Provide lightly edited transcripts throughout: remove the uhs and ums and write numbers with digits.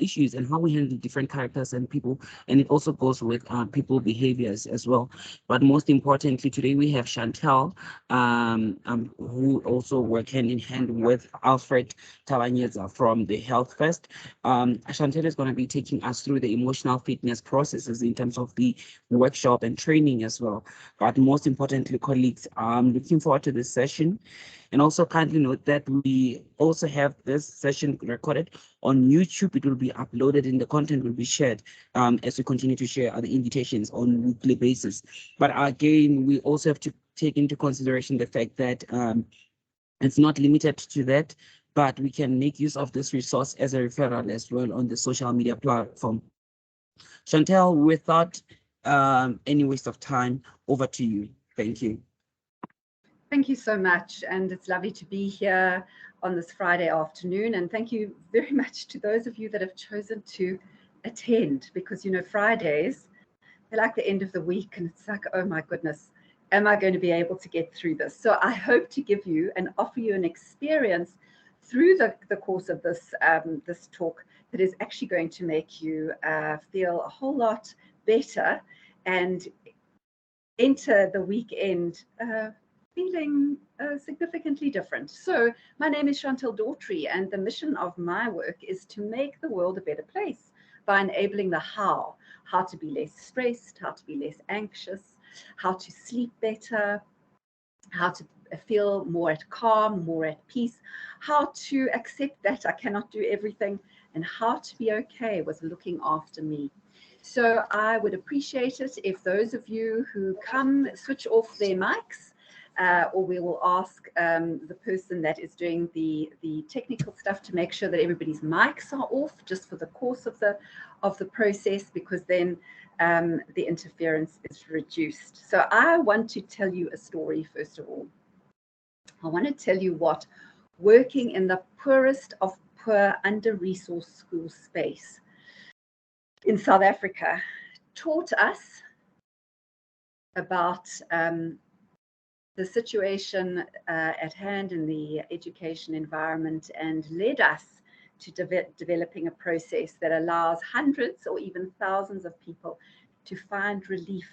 issues and how we handle different characters and people. And it also goes with people behaviors as well. But most importantly, today we have Chantel, who also work hand in hand with Alfred Tabanyeza from the Health First. Chantel is going to be taking us through the emotional fitness processes in terms of the workshop and training as well. But most importantly, colleagues, I'm looking forward to this session. And also kindly note that we also have this session recorded on YouTube. It will be uploaded and the content will be shared as we continue to share other invitations on a weekly basis. But again, we also have to take into consideration the fact that it's not limited to that, but we can make use of this resource as a referral as well on the social media platform. Chantel, without any waste of time, over to you. Thank you. Thank you so much. And it's lovely to be here on this Friday afternoon. And thank you very much to those of you that have chosen to attend, because, you know, Fridays, they're like the end of the week. And it's like, oh my goodness, am I going to be able to get through this? So I hope to give you and offer you an experience through the course of this, this talk that is actually going to make you feel a whole lot better and enter the weekend feeling significantly different. So my name is Chantel Daughtry, and the mission of my work is to make the world a better place by enabling the how to be less stressed, how to be less anxious, how to sleep better, how to feel more at calm, more at peace, how to accept that I cannot do everything, and how to be okay with looking after me. So I would appreciate it if those of you who come switch off their mics, or we will ask the person that is doing the technical stuff to make sure that everybody's mics are off just for the course of the process, because then the interference is reduced. So I want to tell you a story first of all. I want to tell you what working in the poorest of poor under-resourced school space in South Africa taught us about the situation at hand in the education environment, and led us to developing a process that allows hundreds or even thousands of people to find relief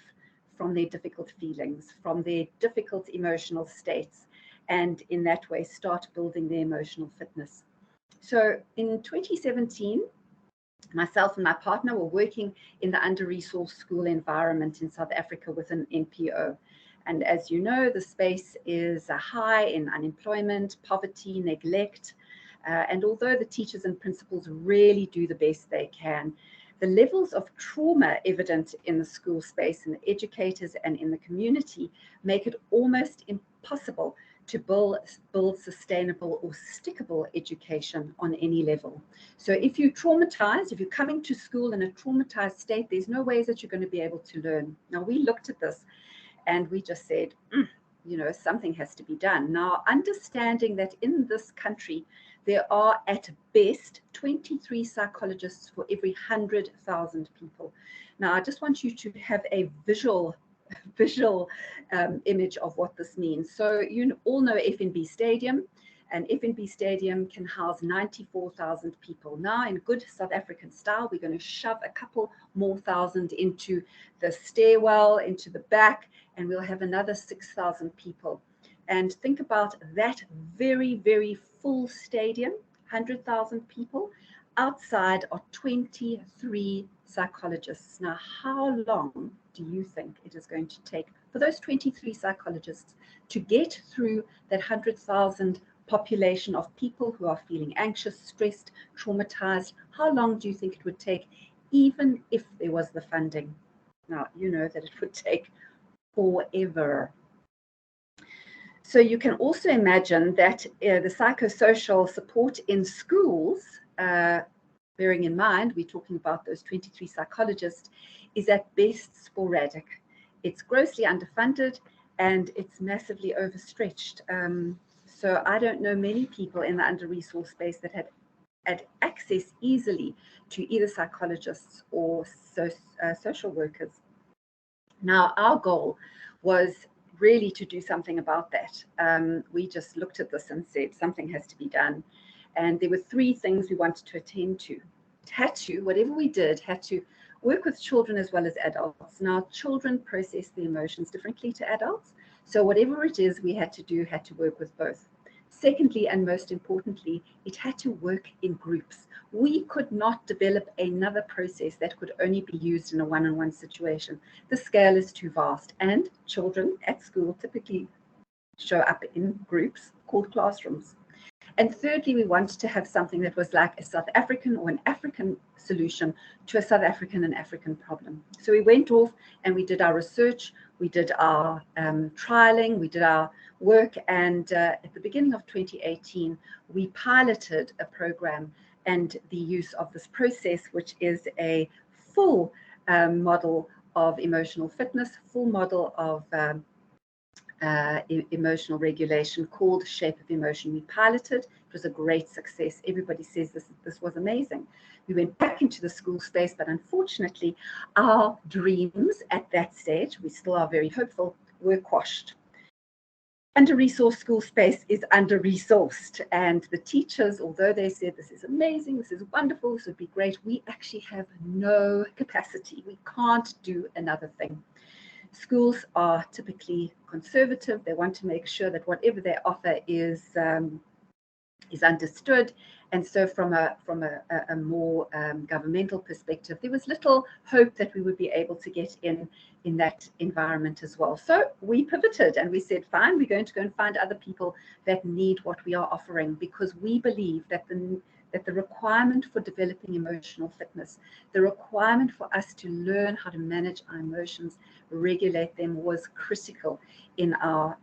from their difficult feelings, from their difficult emotional states, and in that way start building their emotional fitness. So in 2017, myself and my partner were working in the under-resourced school environment in South Africa with an NPO. And as you know, the space is high in unemployment, poverty, neglect. And although the teachers and principals really do the best they can, the levels of trauma evident in the school space and the educators and in the community make it almost impossible to build sustainable or stickable education on any level. So if you're traumatized, if you're coming to school in a traumatized state, there's no ways that you're going to be able to learn. Now, we looked at this and we just said, you know, something has to be done. Now, understanding that in this country, there are at best 23 psychologists for every 100,000 people. Now, I just want you to have a visual image of what this means. So you all know FNB Stadium, and FNB Stadium can house 94,000 people. Now, in good South African style, we're going to shove a couple more thousand into the stairwell, into the back, and we'll have another 6,000 people. And think about that very, very full stadium, 100,000 people. Outside are 23 psychologists. Now, how long do you think it is going to take for those 23 psychologists to get through that 100,000 population of people who are feeling anxious, stressed, traumatized? How long do you think it would take, even if there was the funding? Now, you know that it would take forever. So you can also imagine that the psychosocial support in schools, bearing in mind we're talking about those 23 psychologists, is at best sporadic. It's grossly underfunded and it's massively overstretched. So I don't know many people in the under-resourced space that had access easily to either psychologists or social workers. Now, our goal was really to do something about that. We just looked at this and said something has to be done. And there were three things we wanted to attend to. had to, whatever we did, had to work with children as well as adults. Now, children process the emotions differently to adults. So whatever it is we had to work with both. Secondly, and most importantly, it had to work in groups. We could not develop another process that could only be used in a one-on-one situation. The scale is too vast, and children at school typically show up in groups called classrooms. And thirdly, we wanted to have something that was like a South African or an African solution to a South African and African problem. So we went off and we did our research, we did our trialing, we did our work, and at the beginning of 2018, we piloted a program and the use of this process, which is a full model of emotional fitness, full model of emotional regulation called Shape of Emotion. We piloted. It was a great success. Everybody says this was amazing. We went back into the school space, but unfortunately, our dreams at that stage, we still are very hopeful, were quashed. Under-resourced school space is under-resourced, and the teachers, although they said this is amazing, this is wonderful, this would be great, we actually have no capacity. We can't do another thing. Schools are typically conservative. They want to make sure that whatever they offer is understood. And so from a more governmental perspective, there was little hope that we would be able to get in that environment as well. So we pivoted and we said, fine, we're going to go and find other people that need what we are offering, because we believe that the requirement for developing emotional fitness, the requirement for us to learn how to manage our emotions, regulate them, was critical in our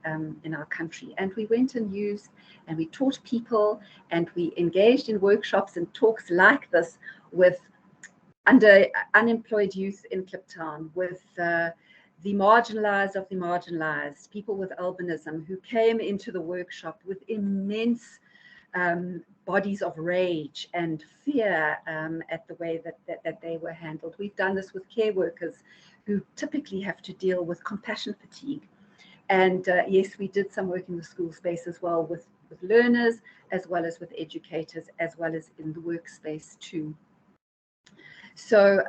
country. And we went and used, and we taught people, and we engaged in workshops and talks like this with unemployed youth in Kliptown, with the marginalized of the marginalized, people with albinism who came into the workshop with immense bodies of rage and fear at the way that they were handled. We've done this with care workers who typically have to deal with compassion fatigue. And yes, we did some work in the school space as well with learners, as well as with educators, as well as in the workspace too. So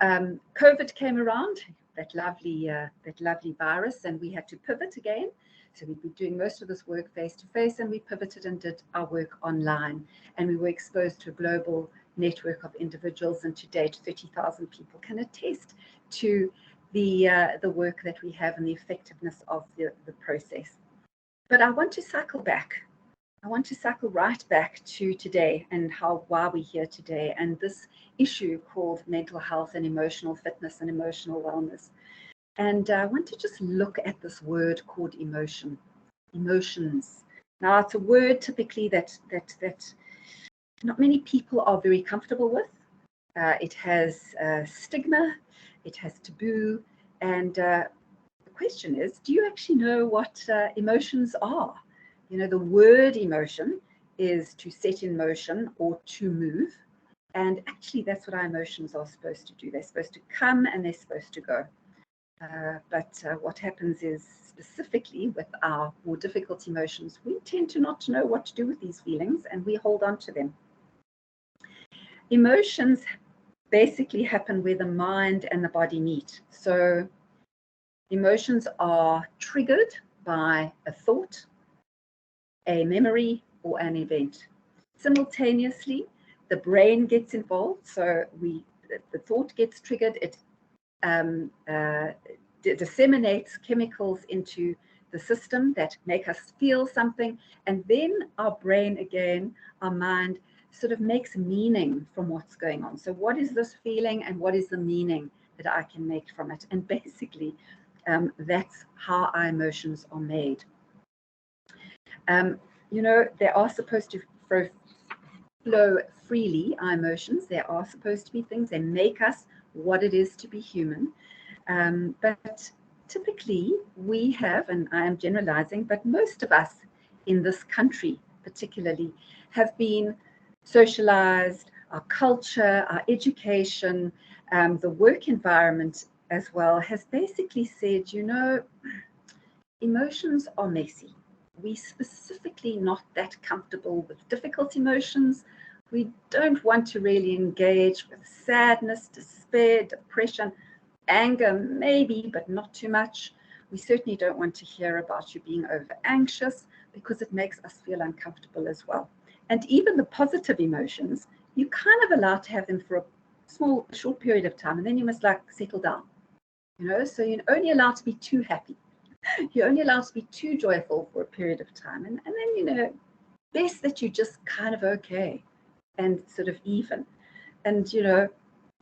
COVID came around, that lovely virus, and we had to pivot again. So we've been doing most of this work face to face, and we pivoted and did our work online. And we were exposed to a global network of individuals, and to date, 30,000 people can attest to the work that we have and the effectiveness of the process. But I want to cycle back. I want to cycle right back to today and why we're here today, and this issue called mental health and emotional fitness and emotional wellness. And I want to just look at this word called emotion, emotions. Now, it's a word typically that not many people are very comfortable with. It has stigma, it has taboo, and the question is, do you actually know what emotions are? You know, the word emotion is to set in motion or to move. And actually, that's what our emotions are supposed to do. They're supposed to come and they're supposed to go. But what happens is, specifically with our more difficult emotions, we tend to not know what to do with these feelings, and we hold on to them. Emotions basically happen where the mind and the body meet. So emotions are triggered by a thought, a memory, or an event. Simultaneously, the brain gets involved. So the thought gets triggered. It disseminates chemicals into the system that make us feel something, and then our brain again, our mind, sort of makes meaning from what's going on. So what is this feeling, and what is the meaning that I can make from it? And basically, that's how our emotions are made. You know, they are supposed to flow freely, our emotions. They are supposed to be things. They make us what it is to be human. But typically we have, and I am generalizing, but most of us in this country particularly have been socialized, our culture, our education, the work environment as well has basically said, you know, emotions are messy. We specifically not that comfortable with difficult emotions. We don't want to really engage with sadness, despair, depression, anger, maybe, but not too much. We certainly don't want to hear about you being over anxious because it makes us feel uncomfortable as well. And even the positive emotions, you kind of allowed to have them for a short period of time, and then you must like settle down. So you're only allowed to be too happy. You're only allowed to be too joyful for a period of time. And then, best that you're just kind of okay and sort of even. And,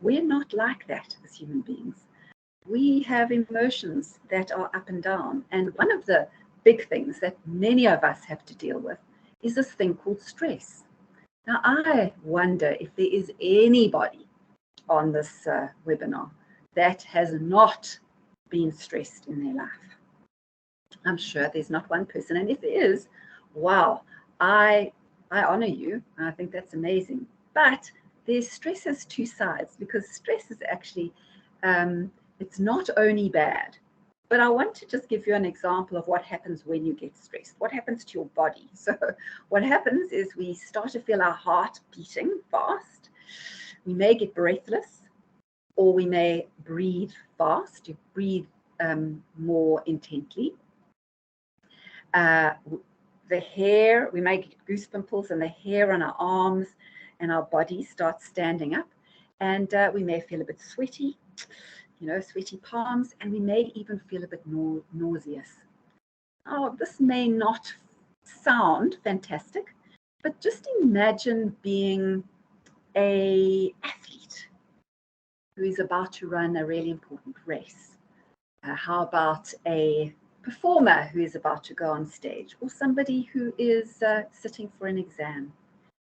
we're not like that as human beings. We have emotions that are up and down. And one of the big things that many of us have to deal with is this thing called stress. Now, I wonder if there is anybody on this webinar that has not been stressed in their life. I'm sure there's not one person. And if there is, wow, I honor you. I think that's amazing. But there's stress has two sides, because stress is actually, it's not only bad, but I want to just give you an example of what happens when you get stressed. What happens to your body? So what happens is we start to feel our heart beating fast. We may get breathless, or we may breathe fast. You breathe more intently. The hair, we may get goose pimples, and the hair on our arms and our body starts standing up, and we may feel a bit sweaty, sweaty palms, and we may even feel a bit nauseous. Oh, this may not sound fantastic, but just imagine being an athlete who is about to run a really important race. How about a performer who is about to go on stage, or somebody who is sitting for an exam?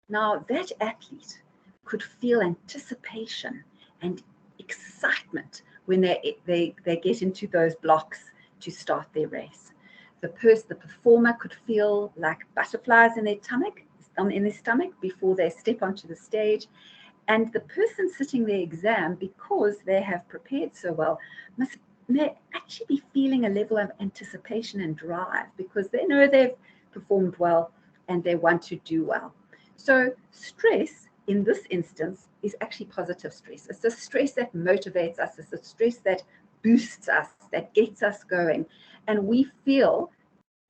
Now, that athlete could feel anticipation and excitement when they get into those blocks to start their race. The performer could feel like butterflies in their stomach before they step onto the stage. And the person sitting their exam, because they have prepared so well, may actually be feeling a level of anticipation and drive, because they know they've performed well and they want to do well. So stress in this instance is actually positive stress. It's the stress that motivates us. It's the stress that boosts us, that gets us going. And we feel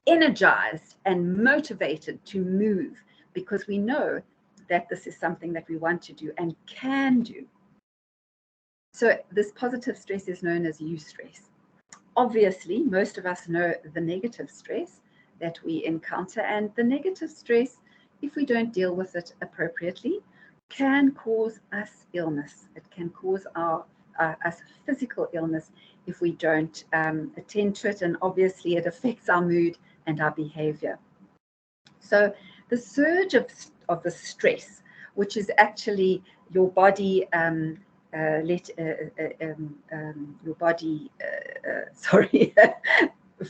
energized and motivated to move because we know that this is something that we want to do and can do. So this positive stress is known as eustress. Obviously, most of us know the negative stress that we encounter, and the negative stress, if we don't deal with it appropriately, can cause us illness. It can cause us physical illness if we don't attend to it, and obviously it affects our mood and our behavior. So the surge of the stress, which is actually your body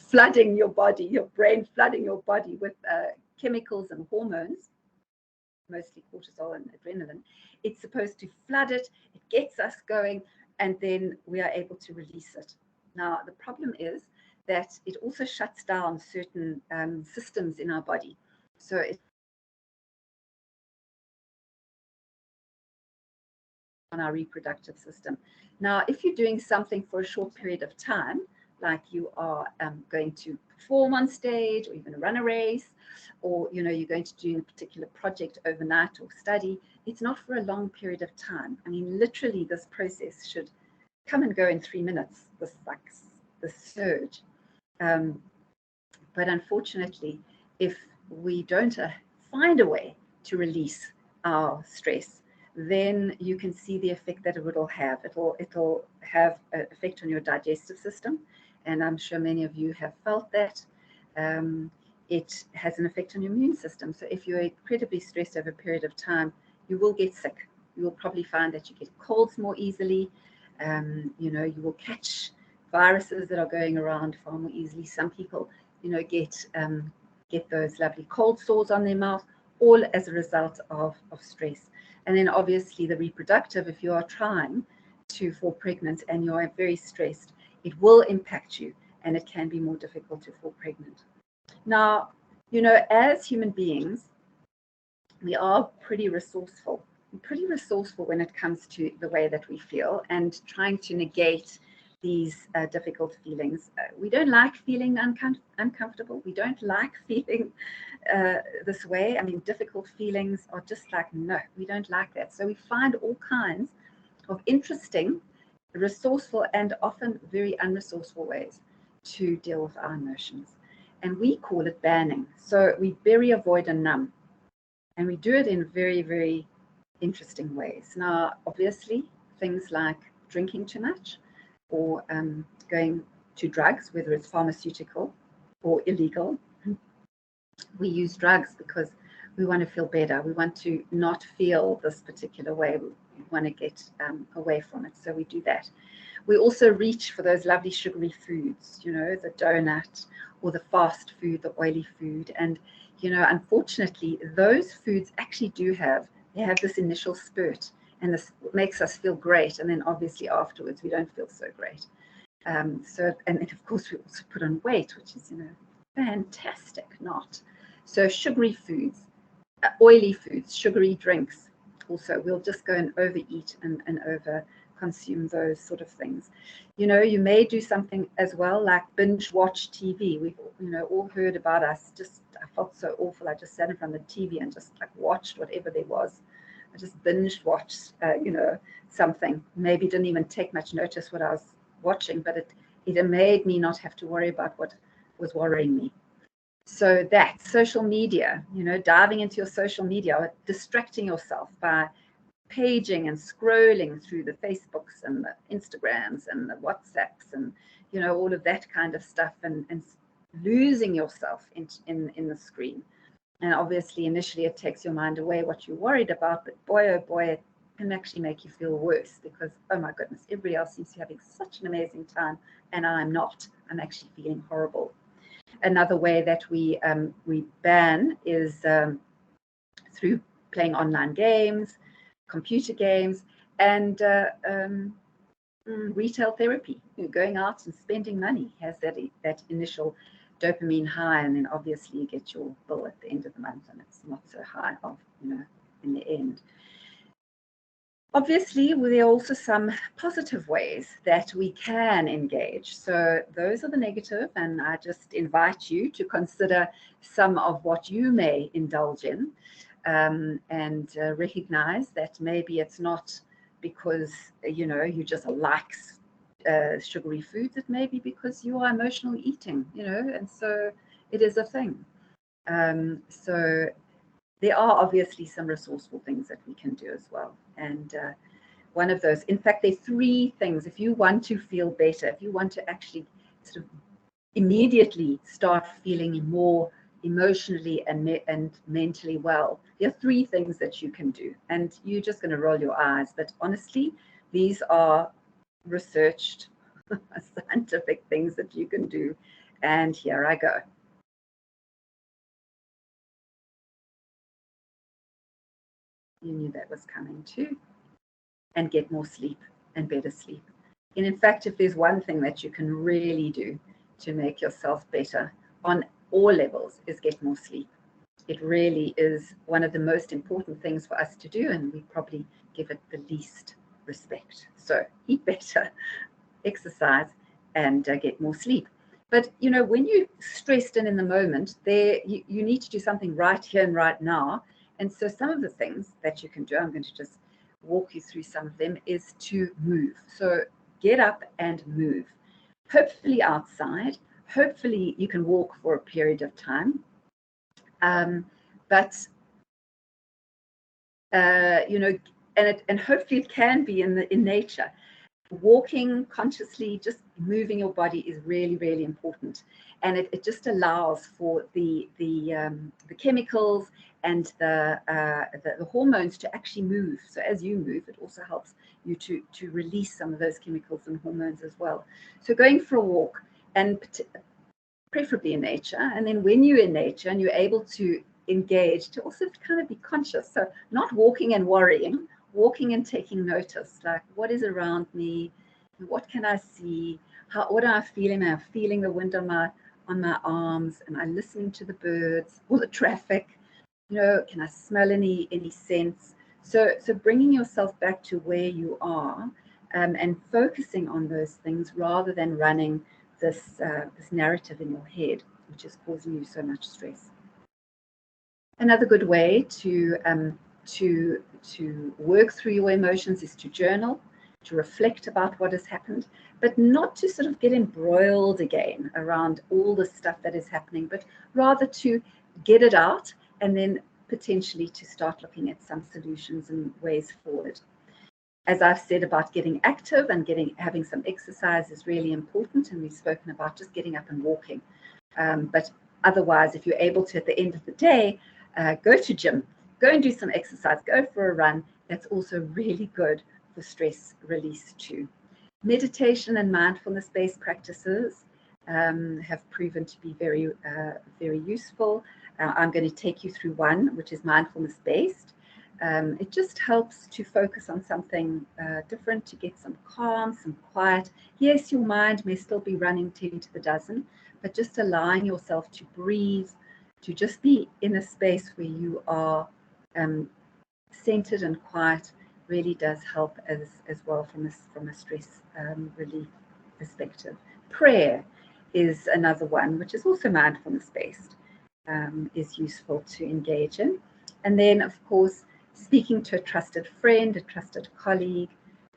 flooding your body, your brain flooding your body with chemicals and hormones, mostly cortisol and adrenaline. It's supposed to flood it, it gets us going, and then we are able to release it. Now, the problem is that it also shuts down certain systems in our body. So it on our reproductive system. Now, if you're doing something for a short period of time, like you are going to perform on stage or you're going to run a race, or you're going to do a particular project overnight or study, it's not for a long period of time. I mean, literally this process should come and go in 3 minutes, this surge. But unfortunately, if we don't find a way to release our stress, then you can see the effect that it will have. It'll have an effect on your digestive system, and I'm sure many of you have felt that. It has an effect on your immune system. So if you're incredibly stressed over a period of time, you will get sick. You will probably find that you get colds more easily. You will catch viruses that are going around far more easily. Some people, get those lovely cold sores on their mouth, all as a result of stress. And then obviously the reproductive, if you are trying to fall pregnant and you are very stressed, it will impact you, and it can be more difficult to fall pregnant. Now, as human beings, we are pretty resourceful when it comes to the way that we feel and trying to negate these difficult feelings. We don't like feeling uncomfortable. We don't like feeling this way. I mean, difficult feelings are just like, no, we don't like that. So we find all kinds of interesting, resourceful, and often very unresourceful ways to deal with our emotions. And we call it banning. So we bury, avoid, and numb. And we do it in very, very interesting ways. Now, obviously, things like drinking too much or going to drugs, whether it's pharmaceutical or illegal. We use drugs because we want to feel better. We want to not feel this particular way. We want to get away from it. So we do that. We also reach for those lovely sugary foods, you know, the donut or the fast food, the oily food. And, you know, unfortunately, those foods actually they have this initial spurt, and this makes us feel great. And then obviously afterwards, we don't feel so great. And of course, we also put on weight, which is, you know, fantastic not. So sugary foods, oily foods, sugary drinks. Also, we'll just go and overeat and over consume those sort of things. You know, you may do something as well like binge watch TV. We've, you know, all heard about us. Just, I felt so awful. I just sat in front of the TV and just like watched whatever there was. I just binge watched, you know, something. Maybe didn't even take much notice what I was watching, but it made me not have to worry about what was worrying me. So that's social media, you know, diving into your social media, distracting yourself by paging and scrolling through the Facebooks and the Instagrams and the WhatsApps and, you know, all of that kind of stuff, and losing yourself in the screen. And obviously, initially, it takes your mind away what you're worried about, but boy, oh boy, it can actually make you feel worse because, oh my goodness, everybody else seems to be having such an amazing time, and I'm not. I'm actually feeling horrible. Another way that we ban is through playing online games, computer games, and retail therapy. You know, going out and spending money has that initial dopamine high, and then obviously you get your bill at the end of the month, and it's not so high off, you know, in the end. Obviously, there are also some positive ways that we can engage. So those are the negative, and I just invite you to consider some of what you may indulge in, and recognize that maybe it's not because, you know, you just like sugary foods. It may be because you are emotional eating, you know, and so it is a thing. So there are obviously some resourceful things that we can do as well. And one of those, in fact, there are three things. If you want to feel better, if you want to actually sort of immediately start feeling more emotionally and mentally well, there are three things that you can do. And you're just going to roll your eyes. But honestly, these are researched, scientific things that you can do. And here I go. You knew that was coming too. And get more sleep and better sleep. And in fact, if there's one thing that you can really do to make yourself better on all levels is get more sleep. It really is one of the most important things for us to do, and we probably give it the least respect. So eat better, exercise, and get more sleep. But you know, when you're stressed and in the moment, you need to do something right here and right now. And so some of the things that you can do, I'm going to just walk you through some of them, is to move. So get up and move. Hopefully outside. Hopefully you can walk for a period of time. But you know, and hopefully it can be in nature. Walking consciously, just moving your body is really, really important, and it just allows for the chemicals and the hormones to actually move. So as you move, it also helps you to release some of those chemicals and hormones as well. So going for a walk, and preferably in nature, and then when you're in nature and you're able to engage, to also kind of be conscious. So not walking and worrying, walking and taking notice, like what is around me, what can I see, what am I feeling? Am I feeling the wind on my arms? Am I listening to the birds or the traffic? Can I smell any scents? So bringing yourself back to where you are, and focusing on those things rather than running this narrative in your head, which is causing you so much stress. Another good way to work through your emotions is to journal, to reflect about what has happened, but not to sort of get embroiled again around all the stuff that is happening, but rather to get it out and then potentially to start looking at some solutions and ways forward. As I've said about getting active and having some exercise is really important, and we've spoken about just getting up and walking. But otherwise, if you're able to, at the end of the day, go to gym, go and do some exercise, go for a run, that's also really good for stress release too. Meditation and mindfulness-based practices have proven to be very, very useful. I'm going to take you through one, which is mindfulness-based. It just helps to focus on something different, to get some calm, some quiet. Yes, your mind may still be running 10 to the dozen, but just allowing yourself to breathe, to just be in a space where you are centered and quiet really does help as well from a stress relief perspective. Prayer is another one, which is also mindfulness-based, is useful to engage in. And then, of course, speaking to a trusted friend, a trusted colleague,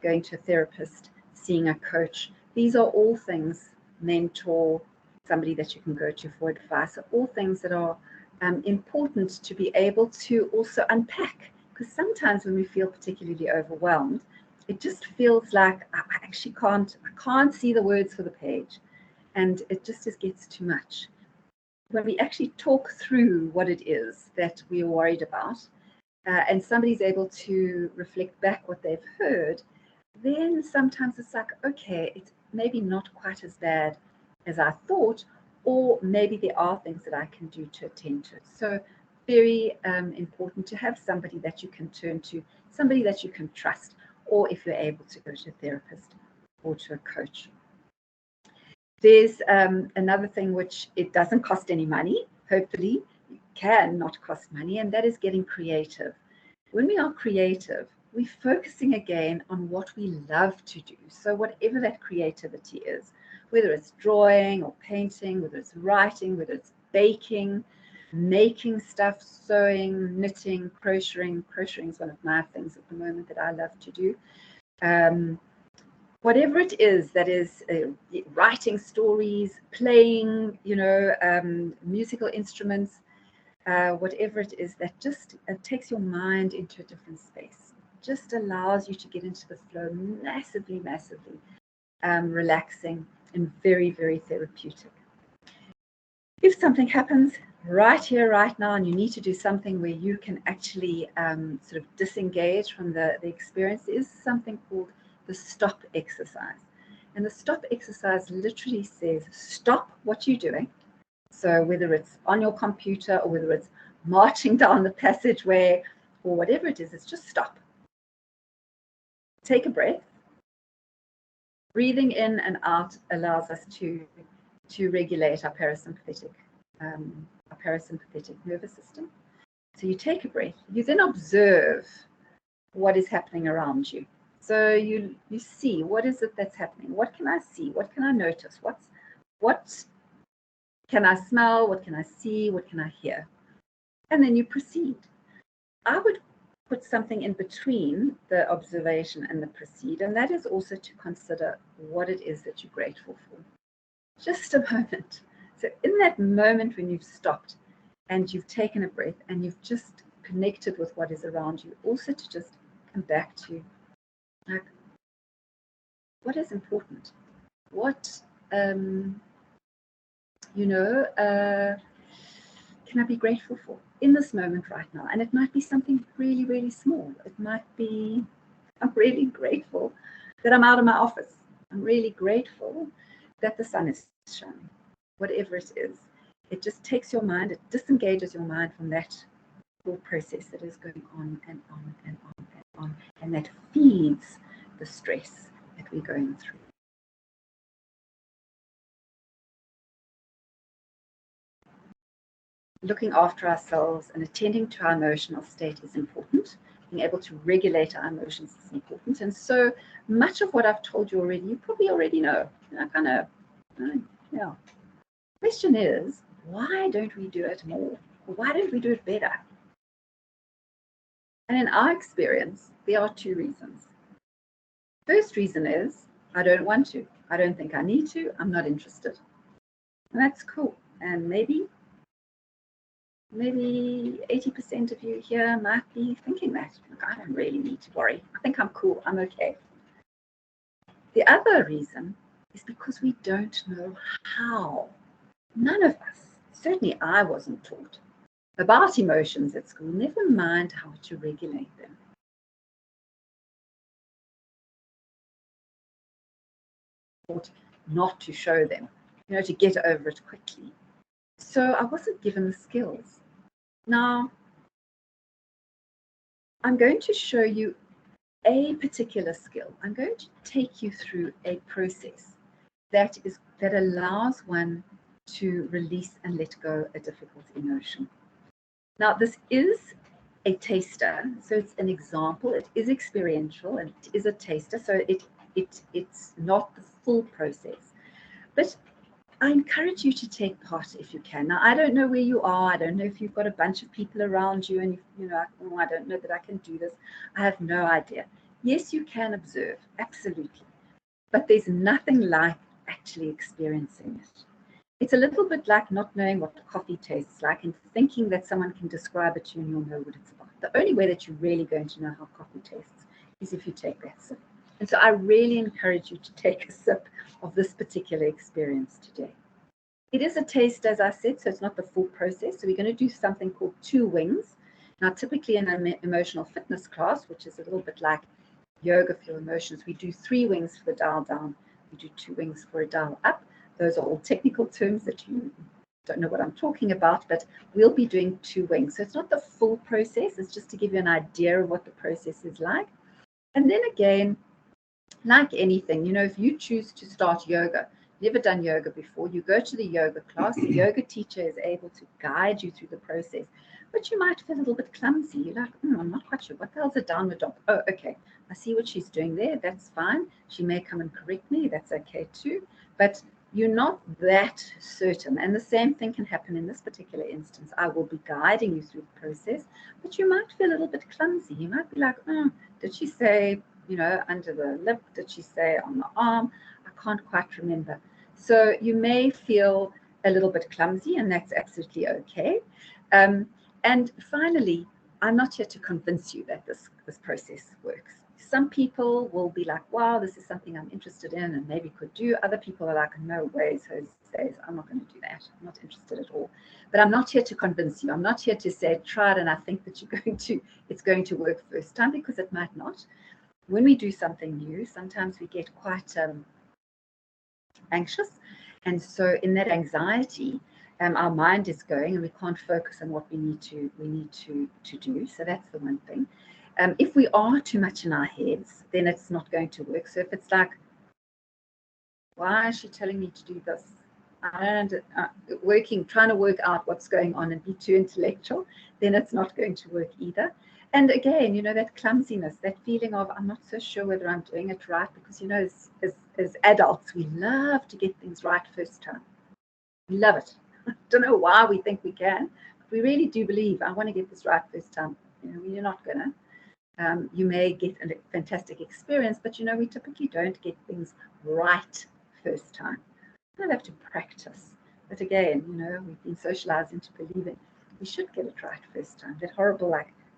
going to a therapist, seeing a coach. These are all things, mentor, somebody that you can go to for advice, are all things that are important to be able to also unpack. Because sometimes when we feel particularly overwhelmed, it just feels like I actually can't see the words for the page. And it just gets too much. When we actually talk through what it is that we are worried about, and somebody's able to reflect back what they've heard, then sometimes it's like, okay, it's maybe not quite as bad as I thought, or maybe there are things that I can do to attend to it. So very important to have somebody that you can turn to, somebody that you can trust, or if you're able to go to a therapist or to a coach. There's another thing which it doesn't cost any money, hopefully, can not cost money, and that is getting creative. When we are creative, we're focusing again on what we love to do. So whatever that creativity is, whether it's drawing or painting, whether it's writing, whether it's baking, making stuff, sewing, knitting, crocheting. Crocheting is one of my things at the moment that I love to do. Whatever it is that is writing stories, playing, musical instruments, whatever it is that just takes your mind into a different space, just allows you to get into the flow, massively relaxing and very, very therapeutic. If something happens right here, right now, and you need to do something where you can actually sort of disengage from the experience, is something called the stop exercise. And the stop exercise literally says, stop what you're doing. So whether it's on your computer or whether it's marching down the passageway or whatever it is, it's just stop. Take a breath. Breathing in and out allows us to regulate our parasympathetic nervous system. So you take a breath. You then observe what is happening around you. So you see, what is it that's happening? What can I see? What can I notice? What can I smell? What can I see? What can I hear? And then you proceed. I would put something in between the observation and the proceed, and that is also to consider what it is that you're grateful for. Just a moment. So in that moment when you've stopped and you've taken a breath and you've just connected with what is around you, also to just come back to, like, what is important? What, can I be grateful for in this moment right now? And it might be something really, really small. It might be, I'm really grateful that I'm out of my office. I'm really grateful that the sun is shining. Whatever it is, it just takes your mind, it disengages your mind from that thought process that is going on and on and on and on, and that feeds the stress that we're going through. looking after ourselves and attending to our emotional state is important. Being able to regulate our emotions is important. And so much of what I've told you already, you probably already know. Yeah. Question is, why don't we do it more? Why don't we do it better? And in our experience, there are two reasons. First reason is, I don't want to. I don't think I need to. I'm not interested. And that's cool. And maybe 80% of you here might be thinking that. Look, I don't really need to worry. I think I'm cool. I'm okay. The other reason is because we don't know how. None of us, certainly I wasn't taught about emotions at school, never mind how to regulate them. Not to show them, to get over it quickly. So I wasn't given the skills. Now, I'm going to show you a particular skill. I'm going to take you through a process that allows one to release and let go a difficult emotion. Now, this is a taster, so it's an example. It is experiential and it is a taster, so it's not the full process. But I encourage you to take part if you can. Now, I don't know where you are. I don't know if you've got a bunch of people around you and, I don't know that I can do this. I have no idea. Yes, you can observe, absolutely. But there's nothing like actually experiencing it. It's a little bit like not knowing what coffee tastes like and thinking that someone can describe it to you and you'll know what it's about. The only way that you're really going to know how coffee tastes is if you take that sip. And so I really encourage you to take a sip of this particular experience today. It is a taste, as I said, so it's not the full process. So we're going to do something called 2 wings. Now, typically in an emotional fitness class, which is a little bit like yoga for your emotions, we do 3 wings for the dial down. We do 2 wings for a dial up. Those are all technical terms that you don't know what I'm talking about, but we'll be doing 2 wings. So it's not the full process. It's just to give you an idea of what the process is like. And then again, like anything, if you choose to start yoga, never done yoga before, you go to the yoga class, the yoga teacher is able to guide you through the process, but you might feel a little bit clumsy. You're like, I'm not quite sure. What the hell's a downward dog? Oh, okay. I see what she's doing there. That's fine. She may come and correct me. That's okay too. But you're not that certain. And the same thing can happen in this particular instance. I will be guiding you through the process, but you might feel a little bit clumsy. You might be like, did she say, under the lip? Did she say on the arm? I can't quite remember. So you may feel a little bit clumsy, and that's absolutely okay. And finally, I'm not here to convince you that this process works. Some people will be like, wow, this is something I'm interested in and maybe could do. Other people are like, no ways, Jose, I'm not going to do that. I'm not interested at all. But I'm not here to convince you. I'm not here to say, try it and I think that it's going to work first time, because it might not. When we do something new, sometimes we get quite anxious. And so in that anxiety, our mind is going and we can't focus on what we need to do. So that's the one thing. If we are too much in our heads, then it's not going to work. So if it's like, why is she telling me to do this? Trying to work out what's going on and be too intellectual, then it's not going to work either. And again, that clumsiness, that feeling of, I'm not so sure whether I'm doing it right, because, as adults, we love to get things right first time. We love it. I don't know why we think we can, but we really do believe, I want to get this right first time. You're not going to. You may get a fantastic experience, but, we typically don't get things right first time. We don't have to practice. But again, we've been socialized into believing we should get it right first time. That horrible,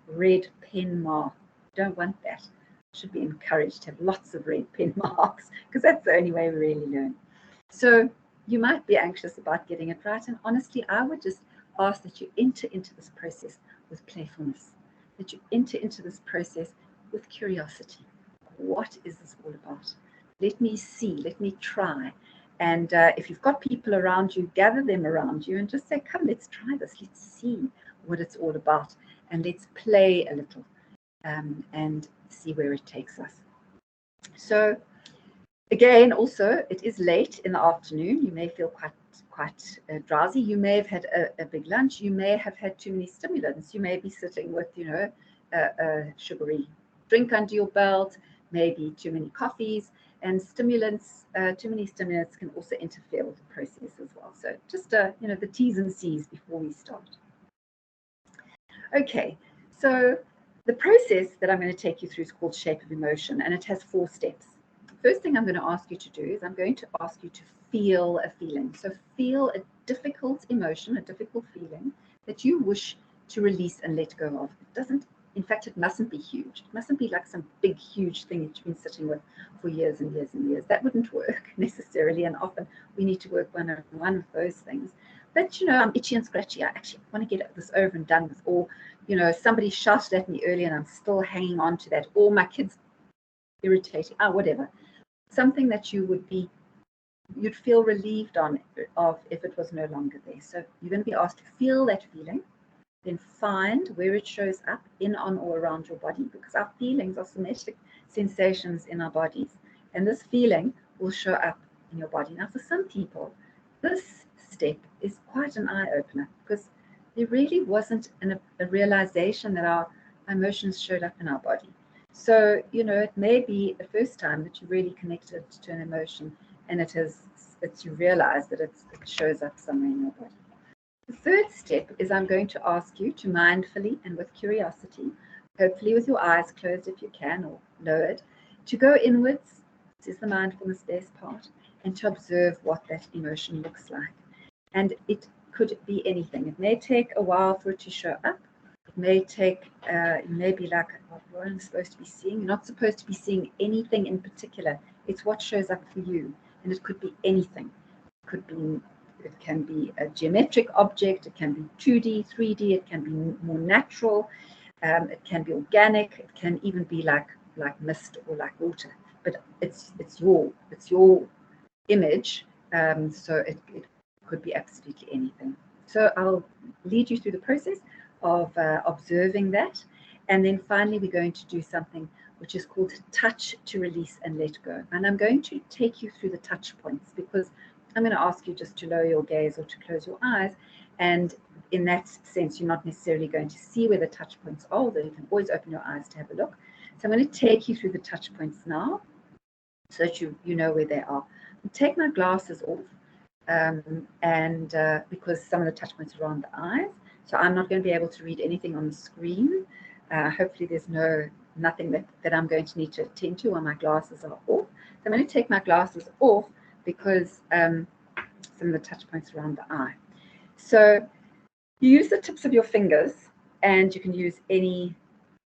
red pen mark. Don't want that. Should be encouraged to have lots of red pen marks, because that's the only way we really learn. So you might be anxious about getting it right. And honestly, I would just ask that you enter into this process with playfulness, that you enter into this process with curiosity. What is this all about? Let me see, let me try. And if you've got people around you, gather them around you and just say, come, let's try this. Let's see what it's all about. And let's play a little and see where it takes us. So again, also, it is late in the afternoon. You may feel quite drowsy. You may have had a big lunch. You may have had too many stimulants. You may be sitting with, a sugary drink under your belt, maybe too many coffees, and stimulants. Too many stimulants can also interfere with the process as well. So just the T's and C's before we start. Okay, so the process that I'm going to take you through is called Shape of Emotion, and it has 4 steps. First thing I'm going to ask you to do is I'm going to ask you to feel a feeling. So feel a difficult emotion, a difficult feeling that you wish to release and let go of. It doesn't, in fact, it mustn't be huge. It mustn't be like some big, huge thing that you've been sitting with for years and years and years. That wouldn't work necessarily, and often we need to work one-on-one with those things. But, I'm itchy and scratchy. I actually want to get this over and done with. Or, somebody shouted at me earlier and I'm still hanging on to that. Or my kids irritating, whatever. Something that you'd feel relieved of if it was no longer there. So you're going to be asked to feel that feeling, then find where it shows up in, on, or around your body, because our feelings are somatic sensations in our bodies. And this feeling will show up in your body. Now, for some people, this step is quite an eye-opener, because there really wasn't a realization that our emotions showed up in our body. So, it may be the first time that you really connected to an emotion, and you realize that it shows up somewhere in your body. The third step is I'm going to ask you to mindfully and with curiosity, hopefully with your eyes closed if you can, or lowered, to go inwards. This is the mindfulness-based part, and to observe what that emotion looks like. And it could be anything. It may take a while for it to show up. It may take, it may be like, what am I supposed to be seeing? You're not supposed to be seeing anything in particular. It's what shows up for you. And it could be anything. It can be a geometric object. It can be 2D, 3D. It can be more natural. It can be organic. It can even be like mist or like water. But it's your image. So it could be absolutely anything. So I'll lead you through the process of observing that. And then finally, we're going to do something which is called touch to release and let go. And I'm going to take you through the touch points, because I'm going to ask you just to lower your gaze or to close your eyes. And in that sense, you're not necessarily going to see where the touch points are, although you can always open your eyes to have a look. So I'm going to take you through the touch points now, so that you know where they are. I'll take my glasses off, because some of the touch points are around the eyes. So I'm not going to be able to read anything on the screen. Hopefully there's nothing that I'm going to need to attend to while my glasses are off. So I'm going to take my glasses off, because some of the touch points are around the eye. So you use the tips of your fingers, and you can use any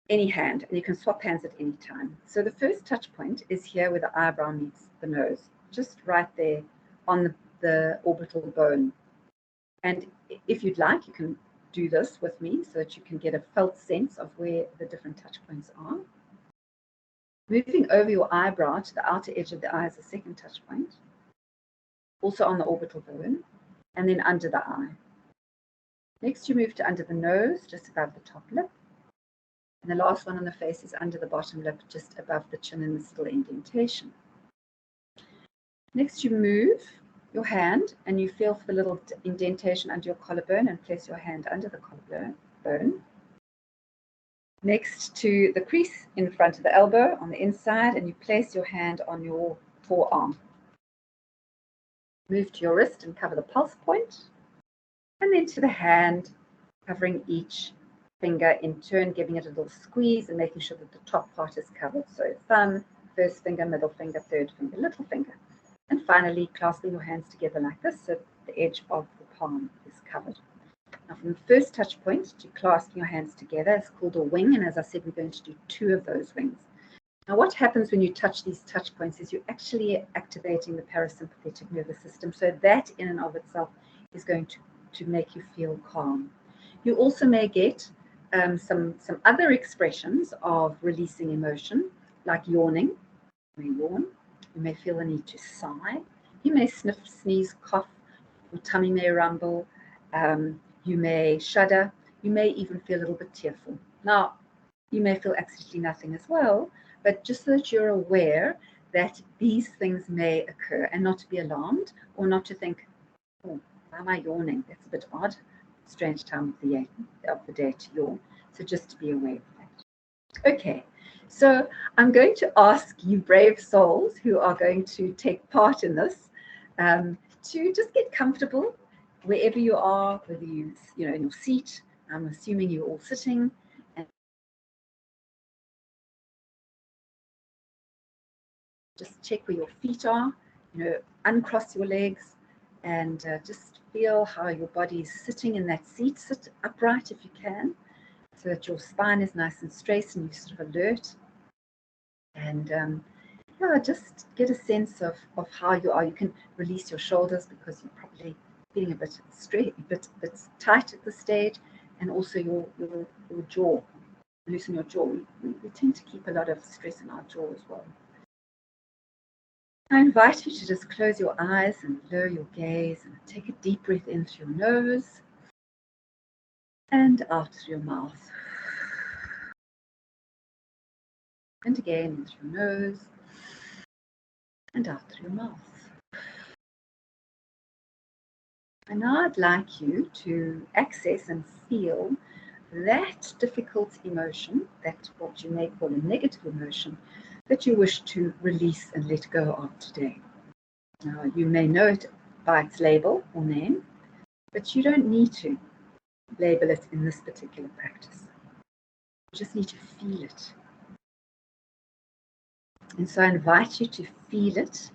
hand, and you can swap hands at any time. So the first touch point is here where the eyebrow meets the nose, just right there on the orbital bone. And if you'd like, you can do this with me so that you can get a felt sense of where the different touch points are. Moving over your eyebrow to the outer edge of the eye is the second touch point, also on the orbital bone, and then under the eye. Next, you move to under the nose, just above the top lip. And the last one on the face is under the bottom lip, just above the chin in this little indentation. Next, you move your hand and you feel for the little indentation under your collarbone, and place your hand under the collarbone. Next to the crease in front of the elbow on the inside, and you place your hand on your forearm. Move to your wrist and cover the pulse point, and then to the hand, covering each finger in turn, giving it a little squeeze and making sure that the top part is covered. So thumb, first finger, middle finger, third finger, little finger. And finally, clasping your hands together like this, so the edge of the palm is covered. Now, from the first touch point to clasping your hands together is called a wing, and as I said, we're going to do 2 of those wings. Now, what happens when you touch these touch points is you're actually activating the parasympathetic nervous system, so that in and of itself is going to make you feel calm. You also may get some other expressions of releasing emotion, like yawning. You may yawn. You may feel the need to sigh. You may sniff, sneeze, cough. Your tummy may rumble. You may shudder. You may even feel a little bit tearful. Now, you may feel absolutely nothing as well, but just so that you're aware that these things may occur, and not to be alarmed or not to think, Oh, why am I yawning? That's a bit odd. Strange time of the day to yawn. So just to be aware of that. Okay, so I'm going to ask you brave souls who are going to take part in this to just get comfortable wherever you are, whether you know in your seat. I'm assuming you're all sitting. And just check where your feet are. You know, uncross your legs and just feel how your body is sitting in that seat. Sit upright if you can, so that your spine is nice and straight and you're sort of alert. And yeah, just get a sense of how you are. You can release your shoulders because you're probably feeling a bit straight, a bit tight at this stage, and also your jaw. Loosen your jaw. We tend to keep a lot of stress in our jaw as well. I invite you to just close your eyes and lower your gaze and take a deep breath in through your nose and out through your mouth. And again in through your nose and out through your mouth. And now I'd like you to access and feel that difficult emotion, that what you may call a negative emotion, that you wish to release and let go of today. Now, you may know it by its label or name, but you don't need to label it in this particular practice. You just need to feel it. And so I invite you to feel it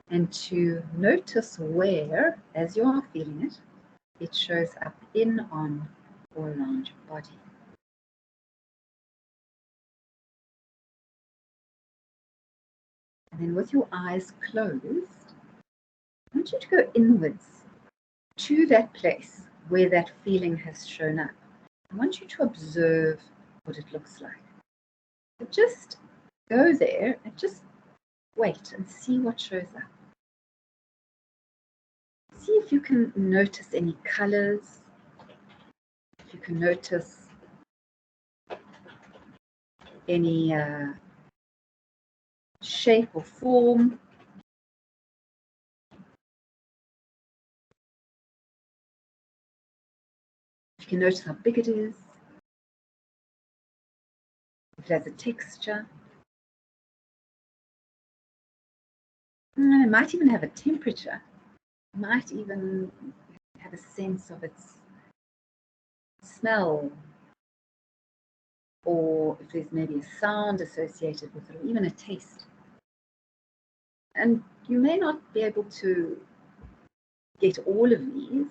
and to notice where, as you are feeling it, it shows up in, on, or around your body. And then with your eyes closed, I want you to go inwards to that place where that feeling has shown up. I want you to observe what it looks like. So just go there and just wait and see what shows up. See if you can notice any colors, if you can notice any shape or form. If you can notice how big it is, if it has a texture. And it might even have a temperature. It might even have a sense of its smell, or if there's maybe a sound associated with it, or even a taste. And you may not be able to get all of these.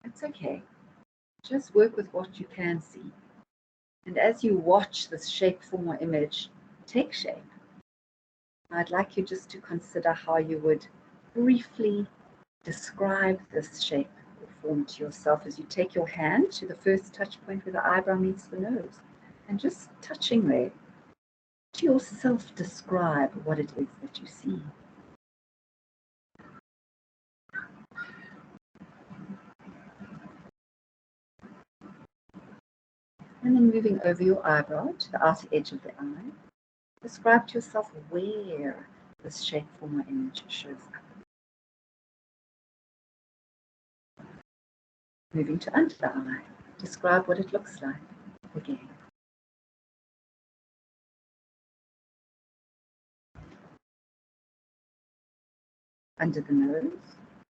That's okay. Just work with what you can see. And as you watch this shape, form, or image take shape, I'd like you just to consider how you would briefly describe this shape or form to yourself as you take your hand to the first touch point where the eyebrow meets the nose. And just touching there, to yourself describe what it is that you see. And then moving over your eyebrow to the outer edge of the eye, describe to yourself where this shape, form, or image shows up. Moving to under the eye, describe what it looks like again. Under the nose,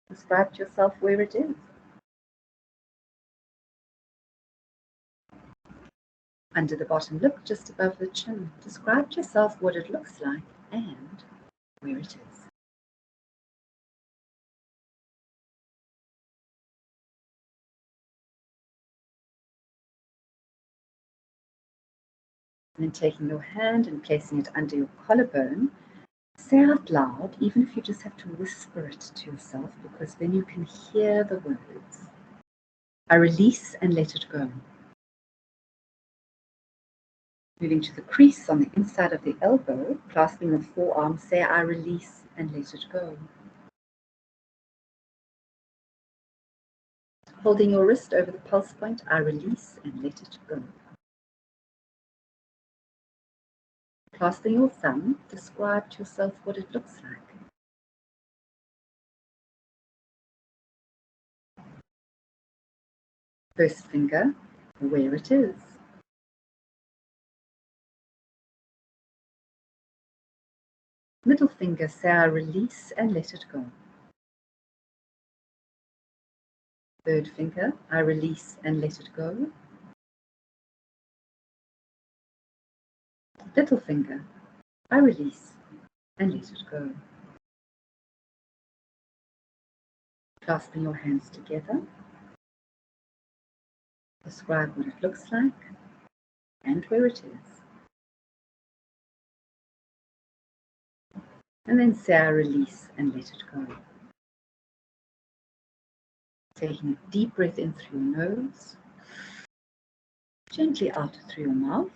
describe to yourself where it is. Under the bottom lip, just above the chin, describe to yourself what it looks like and where it is. And then taking your hand and placing it under your collarbone, say out loud, even if you just have to whisper it to yourself, because then you can hear the words. I release and let it go. Moving to the crease on the inside of the elbow, clasping the forearm, say I release and let it go. Holding your wrist over the pulse point, I release and let it go. Clasping your thumb, describe to yourself what it looks like. First finger, where it is. Middle finger, say I release and let it go. Third finger, I release and let it go. Little finger, I release and let it go. Clasping your hands together. Describe what it looks like and where it is. And then say I release and let it go. Taking a deep breath in through your nose, gently out through your mouth.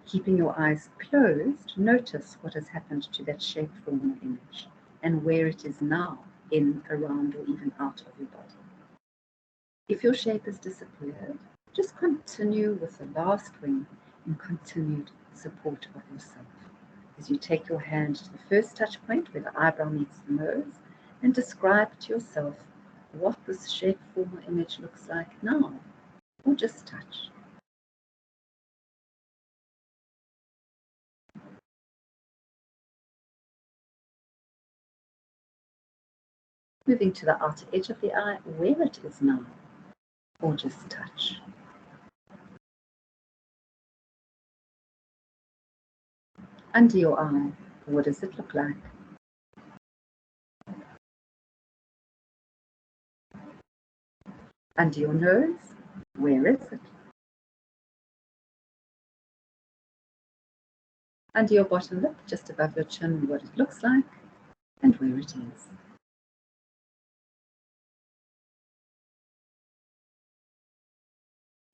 Keeping your eyes closed, notice what has happened to that shape, form, or image and where it is now, in, around, or even out of your body. If your shape has disappeared, just continue with the last wing in continued support of yourself. As you take your hand to the first touch point where the eyebrow meets the nose and describe to yourself what this shape, form, or image looks like now, or just touch. Moving to the outer edge of the eye, where it is now, or just touch. Under your eye, what does it look like? Under your nose, where is it? Under your bottom lip, just above your chin, what it looks like and where it is.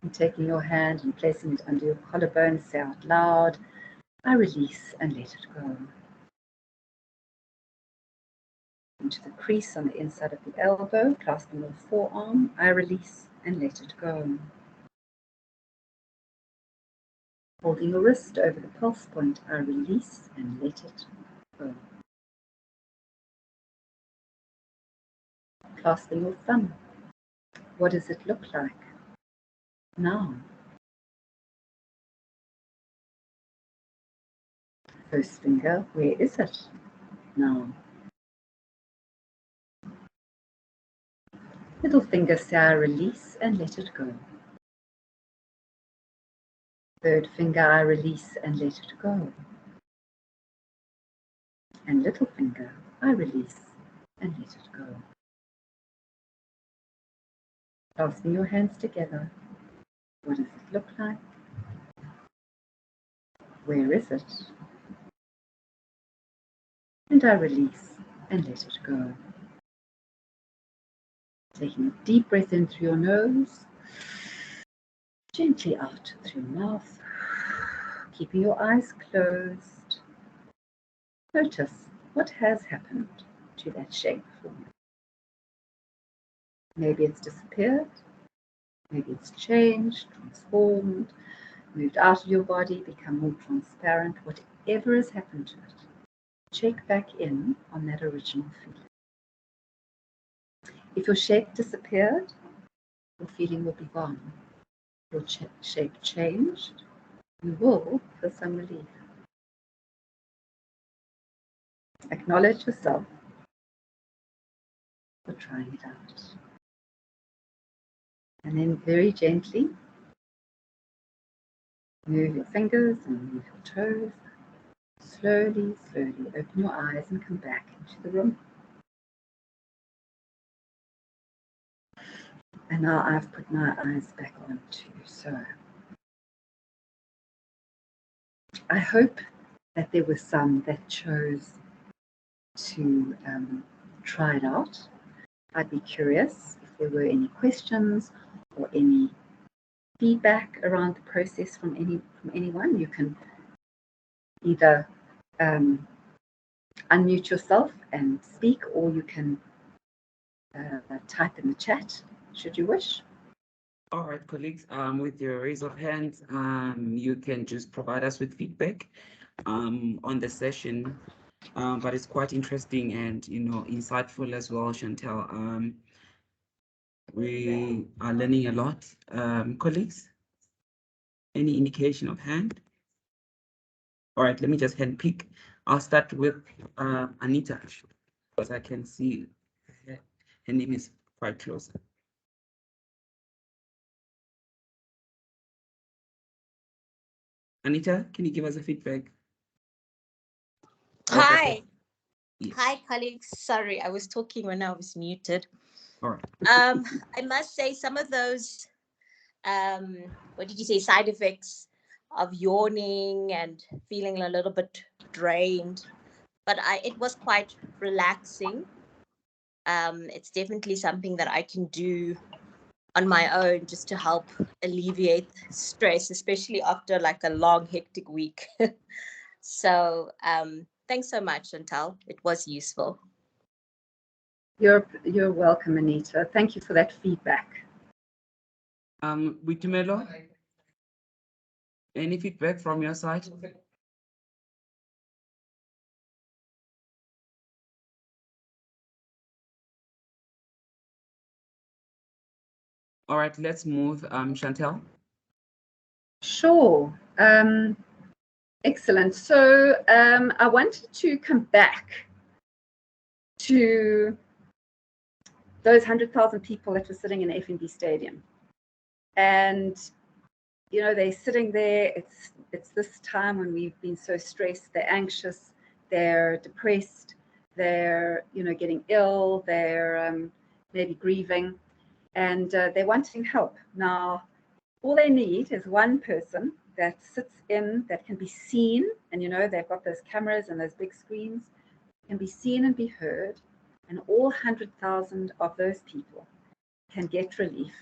And taking your hand and placing it under your collarbone, say out loud, I release and let it go. Into the crease on the inside of the elbow, clasping your forearm, I release and let it go. Holding your wrist over the pulse point, I release and let it go. Clasping your thumb, what does it look like now? First finger, where is it now? Middle finger, say I release and let it go. Third finger, I release and let it go. And little finger, I release and let it go. Clasping your hands together, what does it look like? Where is it? And I release and let it go. Taking a deep breath in through your nose, gently out through your mouth, keeping your eyes closed. Notice what has happened to that shape form. Maybe it's disappeared, maybe it's changed, transformed, moved out of your body, become more transparent. Whatever has happened to it, check back in on that original feeling. If your shape disappeared, your feeling will be gone. Your shape changed, you will feel some relief. Acknowledge yourself for trying it out. And then very gently move your fingers and move your toes. Slowly, slowly open your eyes and come back into the room. And now I've put my eyes back on too. So I hope that there were some that chose to try it out. I'd be curious if there were any questions or any feedback around the process from anyone. You can either unmute yourself and speak, or you can type in the chat, should you wish. All right, colleagues, with your raise of hands, you can just provide us with feedback on the session. But it's quite interesting and, insightful as well, Chantel. We are learning a lot. Colleagues, any indication of hand? All right, let me just hand pick. I'll start with Anita, because I can see her name is quite close. Anita, can you give us a feedback? Hi. Yes. Hi, colleagues. Sorry, I was talking when I was muted. All right. I must say some of those, what did you say, side effects of yawning and feeling a little bit drained, but it was quite relaxing. It's definitely something that I can do on my own just to help alleviate stress, especially after like a long, hectic week. So thanks so much, Chantal. It was useful. You're welcome, Anita. Thank you for that feedback. Witumelo, any feedback from your side? All right, let's move. Chantal. Sure. Excellent. So I wanted to come back to those 100,000 people that were sitting in FNB Stadium. And, you know, they're sitting there. It's this time when we've been so stressed, they're anxious, they're depressed, they're, you know, getting ill, they're maybe grieving, and they're wanting help. Now, all they need is one person that sits in, that can be seen, and you know, they've got those cameras and those big screens, can be seen and be heard, and all 100,000 of those people can get relief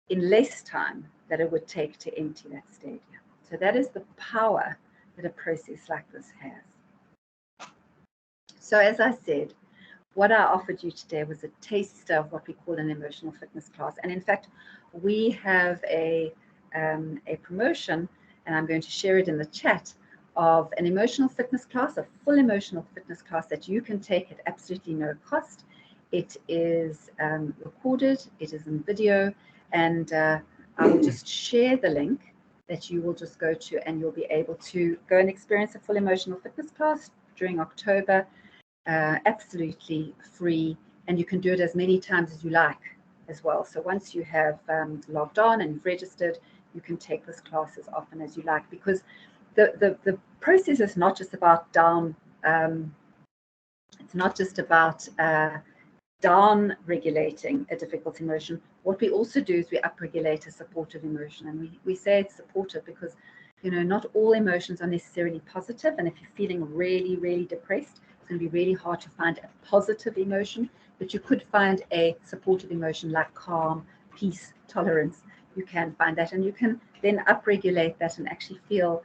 in less time than it would take to empty that stadium. So that is the power that a process like this has. So as I said, what I offered you today was a taster of what we call an emotional fitness class. And in fact, we have a promotion, and I'm going to share it in the chat, of an emotional fitness class, a full emotional fitness class that you can take at absolutely no cost. It is recorded, it is in video, and I will just share the link that you will just go to, and you'll be able to go and experience a full emotional fitness class during October, absolutely free, and you can do it as many times as you like as well. So once you have logged on and you've registered, you can take this class as often as you like, because the process is not just about it's not just about down regulating a difficult emotion. What we also do is we upregulate a supportive emotion, and we say it's supportive because, you know, not all emotions are necessarily positive, and if you're feeling really, really depressed, it's going to be really hard to find a positive emotion, but you could find a supportive emotion like calm, peace, tolerance. You can find that, and you can then upregulate that and actually feel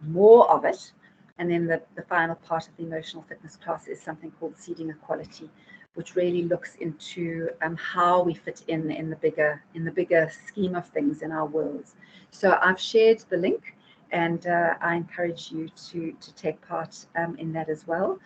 more of it. And then the final part of the emotional fitness class is something called Seeding Equality, which really looks into how we fit in the bigger scheme of things in our worlds. So I've shared the link, and I encourage you to take part in that as well.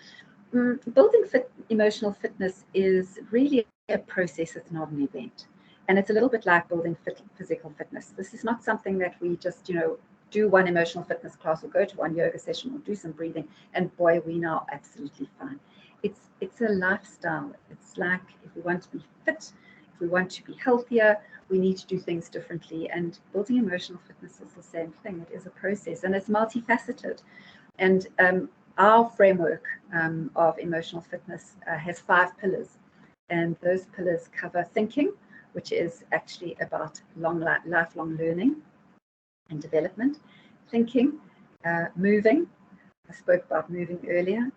Building emotional fitness is really a process. It's not an event, and it's a little bit like building physical fitness. This is not something that we just, you know, do one emotional fitness class or go to one yoga session or do some breathing, and boy, we now absolutely fine. It's a lifestyle. It's like, if we want to be fit, if we want to be healthier, we need to do things differently. And building emotional fitness is the same thing. It is a process, and it's multifaceted. And our framework of emotional fitness has 5 pillars, and those pillars cover thinking, which is actually about lifelong learning and development, thinking, moving. I spoke about moving earlier.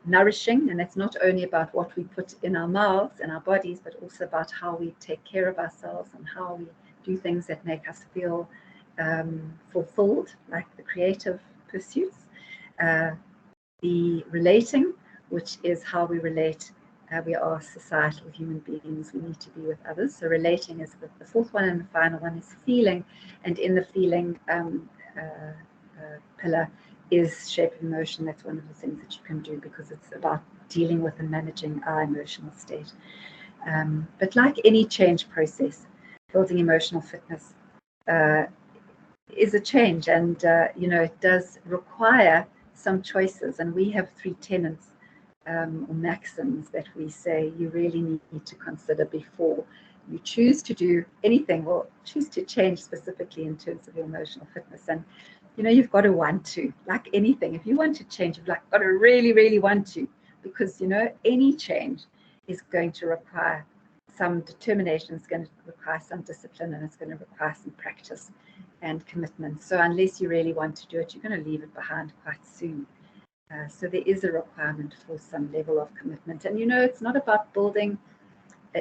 Nourishing, and it's not only about what we put in our mouths and our bodies, but also about how we take care of ourselves and how we do things that make us feel fulfilled, like the creative pursuits. The relating, which is how we relate. We are societal human beings. We need to be with others. So relating is the fourth one, and the final one is feeling. And in the feeling pillar is shape of emotion. That's one of the things that you can do, because it's about dealing with and managing our emotional state. But like any change process, building emotional fitness is a change, and it does require some choices. And we have 3 tenets or maxims that we say you really need to consider before you choose to do anything or choose to change specifically in terms of your emotional fitness. And you've got to want to, like anything. If you want to change, you've got to really, really want to, because any change is going to require some determination, it's going to require some discipline, and it's going to require some practice and commitment. So unless you really want to do it, you're going to leave it behind quite soon. So there is a requirement for some level of commitment. And it's not about building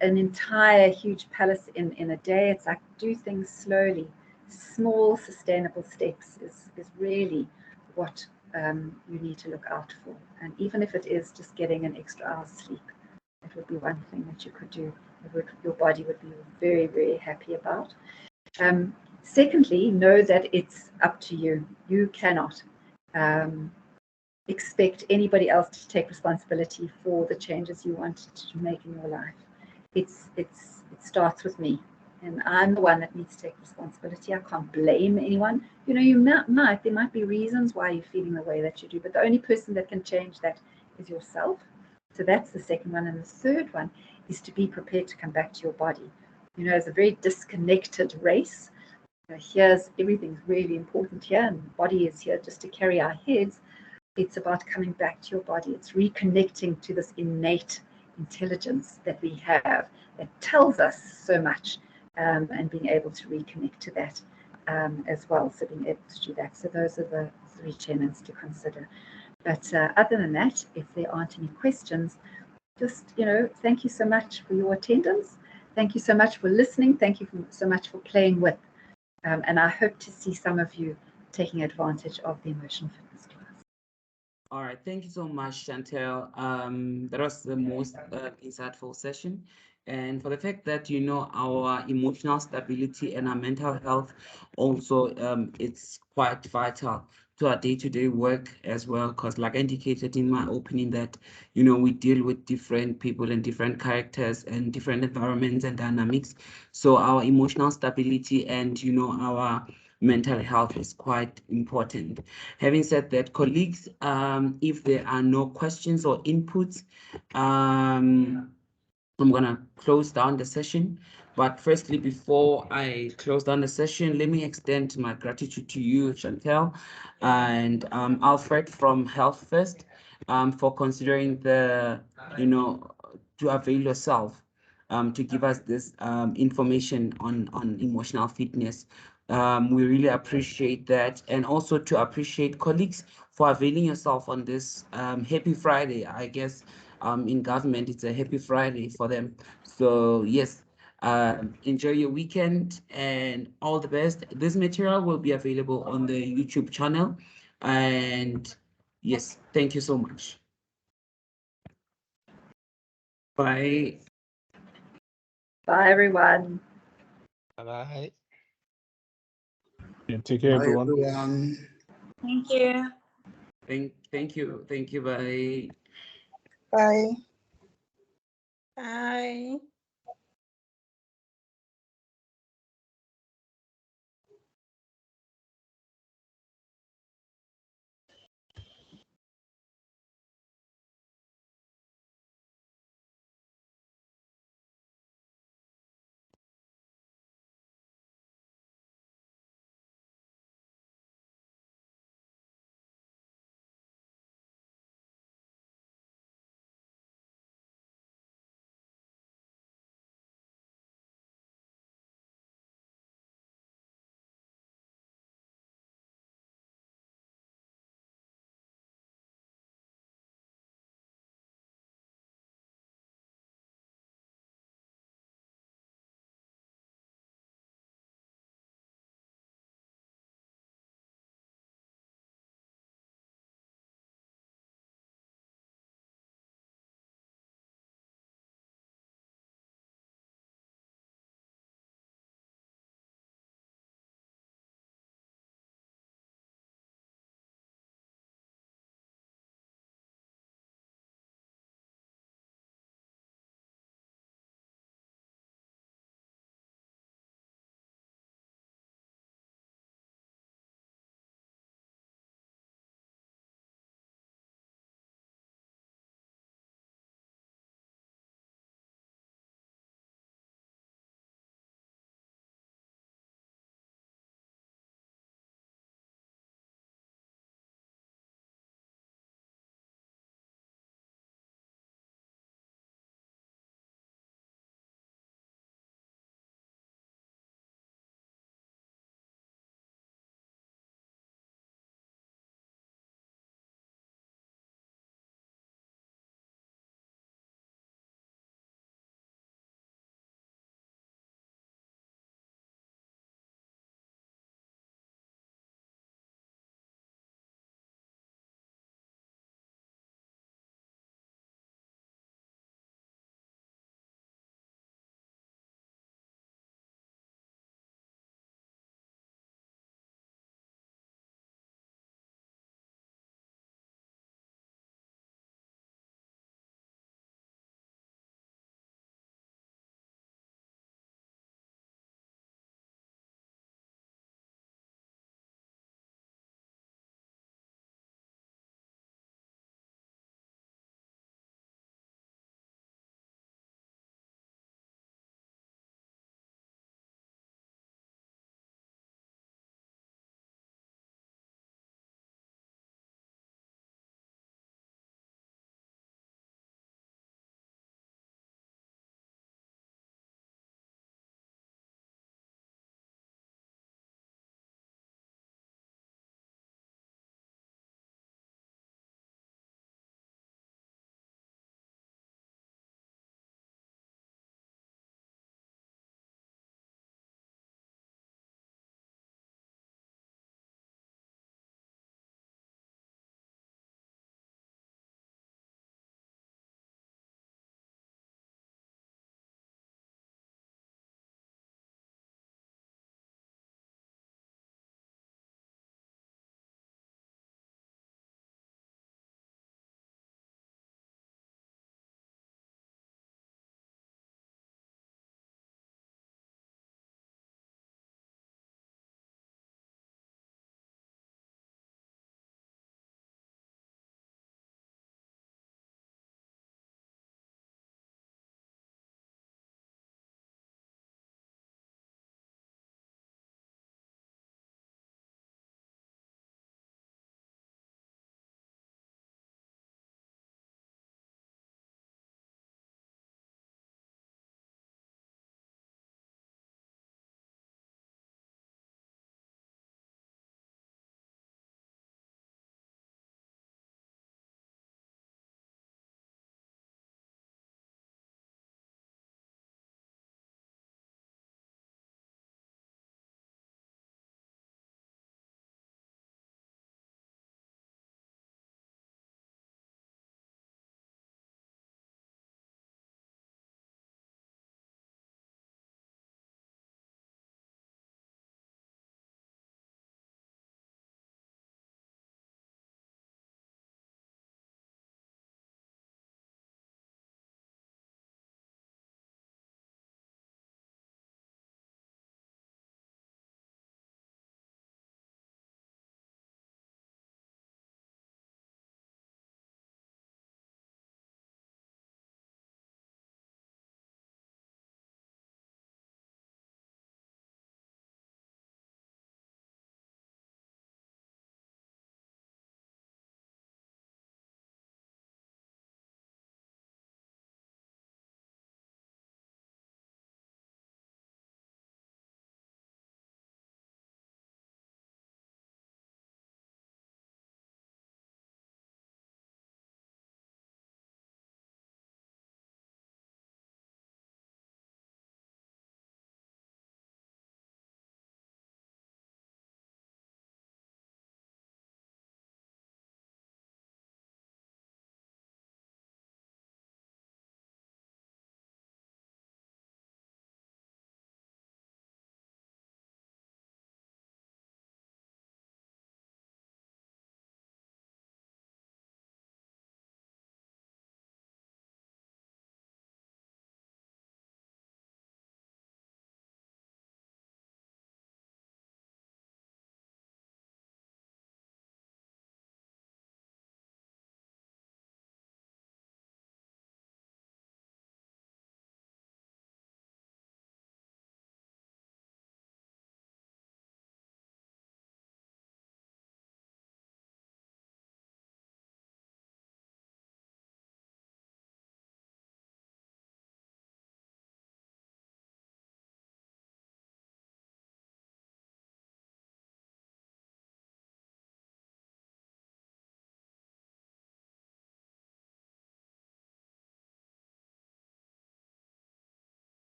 an entire huge palace in a day. It's like, do things slowly. Small sustainable steps is really what you need to look out for. And even if it is just getting an extra hour's sleep, it would be one thing that you could do. Your body would be very, very happy about. Secondly, know that it's up to you. You cannot expect anybody else to take responsibility for the changes you want to make in your life. It starts with me, and I'm the one that needs to take responsibility. I can't blame anyone. There might be reasons why you're feeling the way that you do, but the only person that can change that is yourself. So that's the second one. And the third one is to be prepared to come back to your body. It's a very disconnected race. Here's everything's really important here, and the body is here just to carry our heads. It's about coming back to your body. It's reconnecting to this innate intelligence that we have that tells us so much, and being able to reconnect to that as well. So being able to do that. So those are the 3 tenets to consider. But other than that, if there aren't any questions, just, thank you so much for your attendance. Thank you so much for listening. Thank you so much for playing with. And I hope to see some of you taking advantage of the emotional fitness class. All right, thank you so much, Chantel. That was the most insightful session. And for the fact that, our emotional stability and our mental health also, it's quite vital to our day-to-day work as well, because like I indicated in my opening that, we deal with different people and different characters and different environments and dynamics. So our emotional stability and, our mental health is quite important. Having said that, colleagues, if there are no questions or inputs, I'm going to close down the session. But firstly, before I close down the session, let me extend my gratitude to you, Chantel, and Alfred from Health First, for considering to avail yourself to give us this information on emotional fitness. We really appreciate that, and also to appreciate colleagues for availing yourself on this happy Friday. I guess in government, it's a happy Friday for them. So yes, enjoy your weekend and all the best. This material will be available on the YouTube channel. And yes, thank you so much. Bye. Bye, everyone. Bye-bye. Yeah, take care, Bye, everyone. everyone. Thank you. Thank you. Thank you. Bye. Bye. Bye.